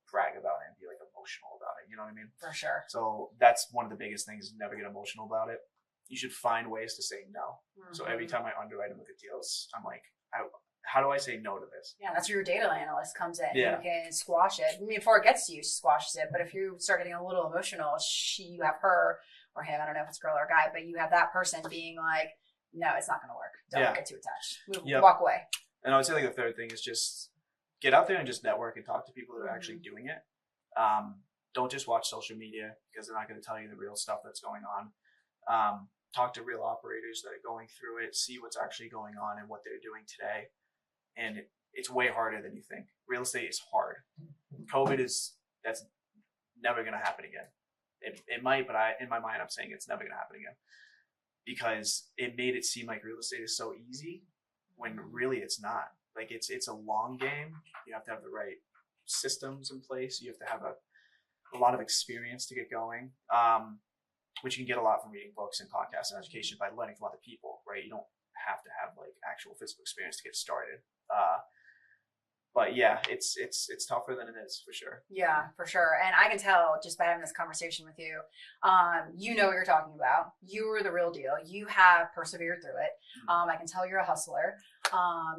brag about it and be like emotional about it. You know what I mean? For sure. So that's one of the biggest things, never get emotional about it. You should find ways to say no. So every time I underwrite and look at deals, I'm like, how do I say no to this? Yeah, that's where your data analyst comes in. Yeah. You can squash it. I mean, before it gets to you, she squashes it. But if you start getting a little emotional, you have her or him, I don't know if it's girl or guy, but you have that person being like, no, it's not going to work. Don't get too attached. Walk away. And I would say like the third thing is just get out there and just network and talk to people that are actually doing it. Don't just watch social media, because they're not going to tell you the real stuff that's going on. Talk to real operators that are going through it, see what's actually going on and what they're doing today. And it's way harder than you think. Real estate is hard. That's never going to happen again. It might, but in my mind, I'm saying it's never going to happen again, because it made it seem like real estate is so easy when really it's not. Like it's a long game. You have to have the right systems in place. You have to have a lot of experience to get going. Which you can get a lot from reading books and podcasts and education by learning from other people, right? You don't have to have like actual physical experience to get started. But yeah, it's tougher than it is, for sure. Yeah, for sure. And I can tell just by having this conversation with you, you know what you're talking about. You were the real deal. You have persevered through it. I can tell you're a hustler.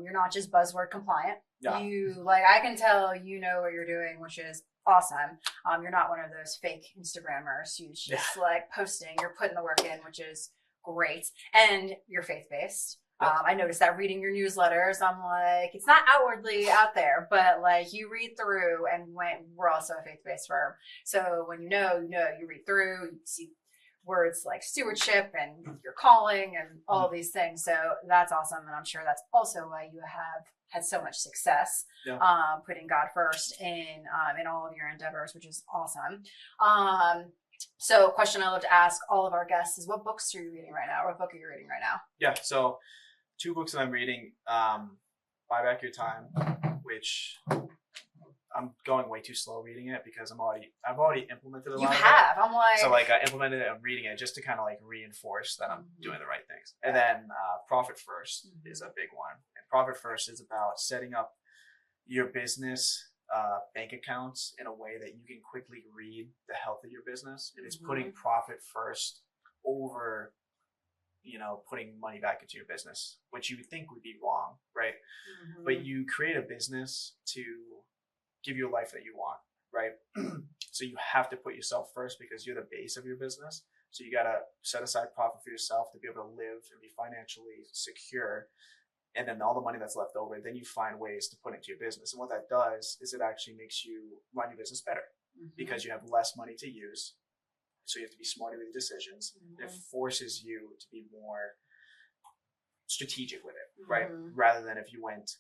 You're not just buzzword compliant. Yeah. I can tell you know what you're doing, which is awesome. You're not one of those fake Instagrammers who's just like posting. You're putting the work in, which is great. And you're faith-based. I noticed that reading your newsletters, I'm like, it's not outwardly out there, but like you read through, and we're also a faith-based firm. So when you read through, you see words like stewardship and your calling and all of these things. So that's awesome. And I'm sure that's also why you have had so much success, putting God first in all of your endeavors, which is awesome. So a question I love to ask all of our guests is, what books are you reading right now? Or what book are you reading right now? Yeah. So 2 books that I'm reading, Buy Back Your Time, which I'm going way too slow reading it because I've already implemented a You lot have. of it. I'm like. So like I implemented it, I'm reading it just to kind of like reinforce that I'm doing the right things. And then profit first is a big one. And profit first is about setting up your business bank accounts in a way that you can quickly read the health of your business. And it's putting profit first over, you know, putting money back into your business, which you would think would be wrong, right? But you create a business to give you a life that you want, right? So you have to put yourself first because you're the base of your business. So you got to set aside profit for yourself to be able to live and be financially secure. And then all the money that's left over, then you find ways to put into your business. And what that does is it actually makes you run your business better because you have less money to use. So you have to be smarter with your decisions. It forces you to be more strategic with it, right? Rather than if you went,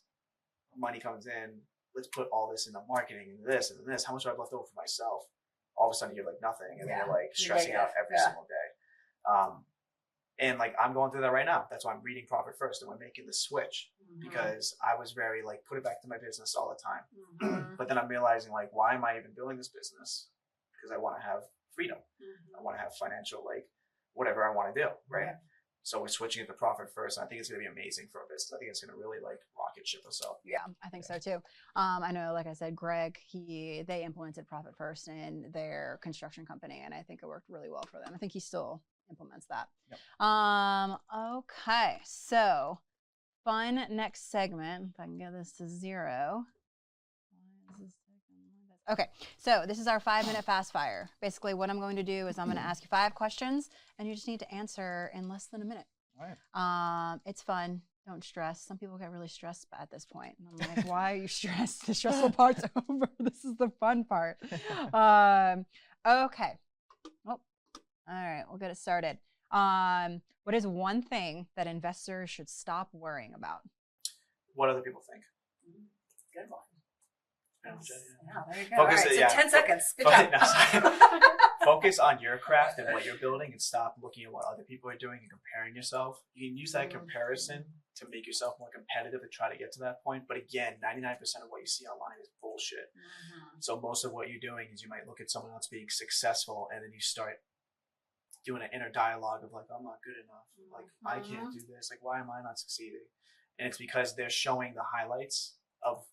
money comes in, let's put all this into marketing and this and this. How much do I have left over for myself? All of a sudden you're like nothing, and then you're like stressing out every single day. And like I'm going through that right now. That's why I'm reading profit first, and we're making the switch because I was very like put it back to my business all the time. But then I'm realizing like, why am I even building this business? Because I want to have freedom. I want to have financial like whatever I want to do, right? So we're switching it to profit first. And I think it's going to be amazing for our business. I think it's going to really like rocket ship us up. Yeah, I think so too. I know, like I said, Greg, they implemented profit first in their construction company, and I think it worked really well for them. I think he still implements that. Okay, so fun next segment. If I can get this to 0. Okay, so this is our 5-minute fast fire. Basically, what I'm going to do is I'm going to ask you 5 questions, and you just need to answer in less than a minute. All right. It's fun. Don't stress. Some people get really stressed at this point. And I'm like, why are you stressed? The stressful part's over. This is the fun part. Okay. Well, all right, we'll get it started. What is one thing that investors should stop worrying about? What other people think. Good one. Yeah, there you go. Focus, all right, so 10 seconds. Good job. Focus on your craft and what you're building, and stop looking at what other people are doing and comparing yourself. You can use that comparison to make yourself more competitive and try to get to that point. But again, 99% of what you see online is bullshit. So most of what you're doing is you might look at someone else being successful, and then you start doing an inner dialogue of like, I'm not good enough. Like, I can't do this. Like, why am I not succeeding? And it's because they're showing the highlights of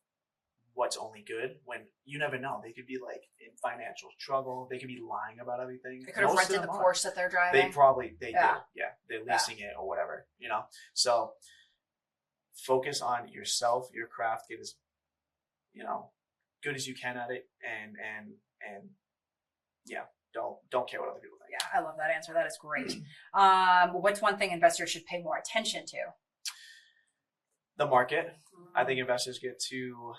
what's only good, when you never know. They could be like in financial struggle. They could be lying about everything. They could have rented the Porsche that they're driving. They probably do. Yeah, they're leasing it or whatever. You know. So focus on yourself, your craft. Get as good as you can at it, and yeah, don't care what other people think. Yeah, I love that answer. That is great. What's one thing investors should pay more attention to? The market. I think investors get too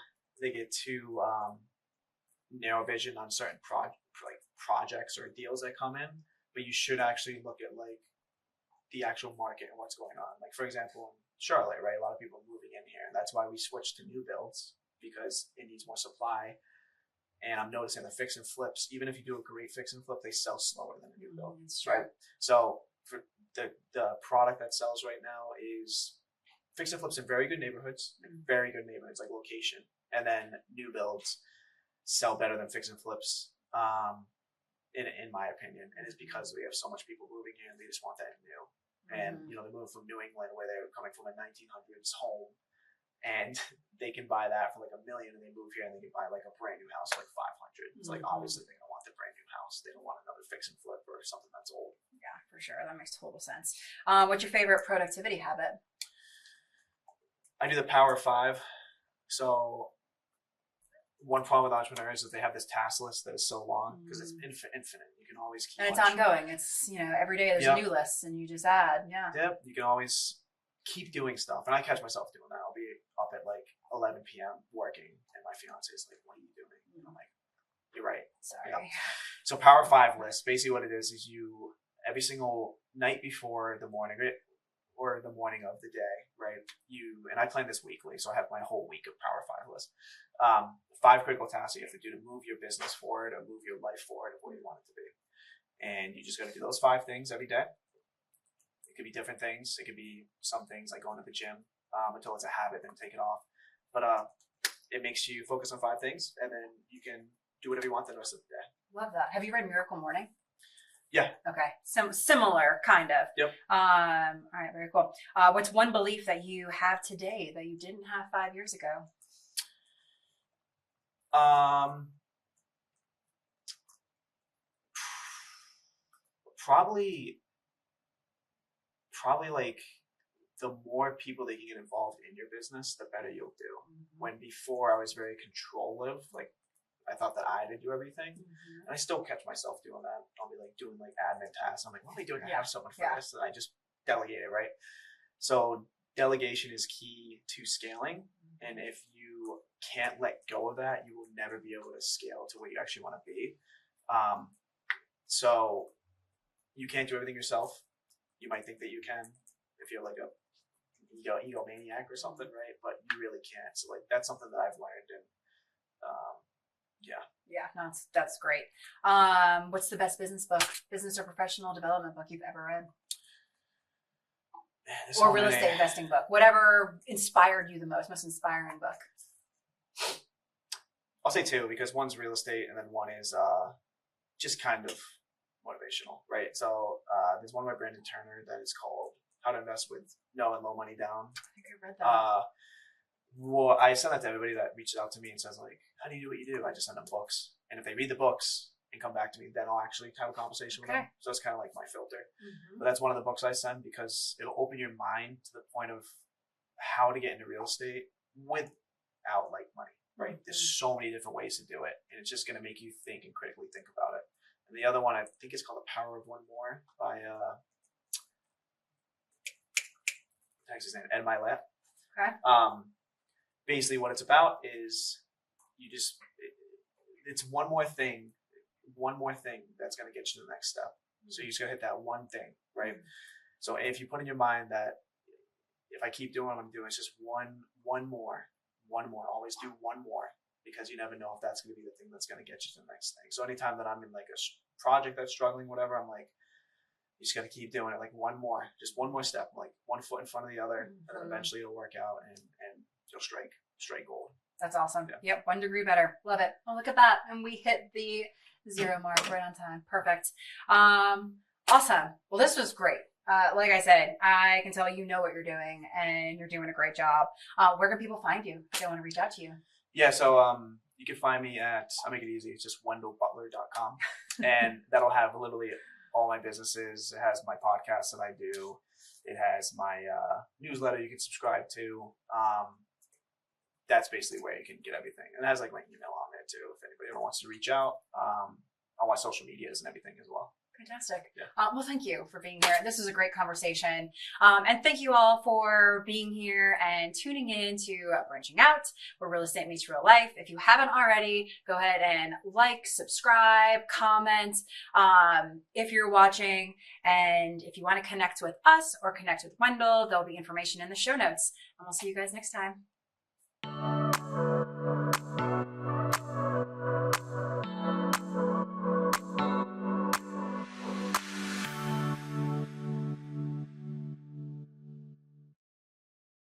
narrow vision on certain projects or deals that come in, but you should actually look at like the actual market and what's going on. Like for example, in Charlotte, right? A lot of people are moving in here, and that's why we switched to new builds, because it needs more supply. And I'm noticing the fix and flips, even if you do a great fix and flip, they sell slower than a new build, right? So for the product that sells right now is fix and flips in very good neighborhoods, like location. And then new builds sell better than fix and flips, in my opinion. And it's because we have so much people moving here, and they just want that new. And they're moving from New England, where they're coming from a 1900s home, and they can buy that for like $1 million, and they move here and they can buy like a brand new house for like 500. It's like obviously they're gonna want the brand new house. They don't want another fix and flip or something that's old. Yeah, for sure. That makes total sense. What's your favorite productivity habit? I do the Power 5. So one problem with entrepreneurs is they have this task list that is so long because it's infinite. You can always keep. And it's ongoing. It's every day there's a new list, and you just add. Yeah. Yep. You can always keep doing stuff, and I catch myself doing that. I'll be up at like 11 p.m. working, and my fiance is like, "What are you doing?" And I'm like, "You're right." Sorry. Yeah. So Power 5 list. Basically, what it is you every single night before the morning or the morning of the day, right? And I plan this weekly, so I have my whole week of Power 5 list. 5 critical tasks you have to do to move your business forward or move your life forward of where you want it to be. And you just got to do those 5 things every day. It could be different things. It could be some things like going to the gym until it's a habit, then take it off. But it makes you focus on 5 things, and then you can do whatever you want the rest of the day. Love that. Have you read Miracle Morning? Yeah. Okay. Similar, kind of. Yep. All right. Very cool. What's one belief that you have today that you didn't have 5 years ago? Probably like the more people that you get involved in your business, the better you'll do. When before I was very controlling, like I thought that I had to do everything, and I still catch myself doing that. I'll be like doing like admin tasks. I'm like, what am I doing? I have someone for this, and I just delegate it, right? So delegation is key to scaling, and if you can't let go of that, you will never be able to scale to where you actually want to be. So you can't do everything yourself. You might think that you can if you're like a egomaniac or something, right? But you really can't. So like that's something that I've learned, and No, that's great. What's the best business book, business or professional development book you've ever read? Or real estate investing book, whatever inspired you the most inspiring book. I'll say 2, because one's real estate and then one is just kind of motivational, right? So there's one by Brandon Turner that is called How to Invest with No and Low Money Down. I think I read that. Well, I send that to everybody that reaches out to me and says like, how do you do what you do? I just send them books, and if they read the books and come back to me, then I'll actually have a conversation with them. So it's kind of like my filter. But that's one of the books I send because it'll open your mind to the point of how to get into real estate without like money, right? There's so many different ways to do it, and it's just going to make you think and critically think about it. And the other one, I think is called The Power of One More by what's his name? Ed Milet. Okay. Basically what it's about is it's one more thing that's going to get you to the next step. So you just got to hit that one thing, right? So if you put in your mind that if I keep doing what I'm doing, it's just one more, always do one more, because you never know if that's going to be the thing that's going to get you to the next thing. So anytime that I'm in like a project that's struggling, whatever, I'm like, you just got to keep doing it. Like one more step, like one foot in front of the other, and then eventually it'll work out and you'll strike gold. That's awesome. Yep. 1 degree better. Love it. Oh, look at that. And we hit the 0 mark right on time. Perfect. Awesome. Well, this was great. Like I said, I can tell you know what you're doing and you're doing a great job. Where can people find you if they want to reach out to you? Yeah. So, you can find me at, I'll make it easy. It's just wendellbutler.com, and that'll have literally all my businesses. It has my podcast that I do. It has my newsletter you can subscribe to. That's basically where you can get everything. And it has like my email on there too, if anybody ever wants to reach out. All my social medias and everything as well. Fantastic. Yeah. Well, thank you for being here. This was a great conversation. And thank you all for being here and tuning in to Branching Out, where real estate meets real life. If you haven't already, go ahead and like, subscribe, comment if you're watching. And if you want to connect with us or connect with Wendell, there'll be information in the show notes. And we'll see you guys next time.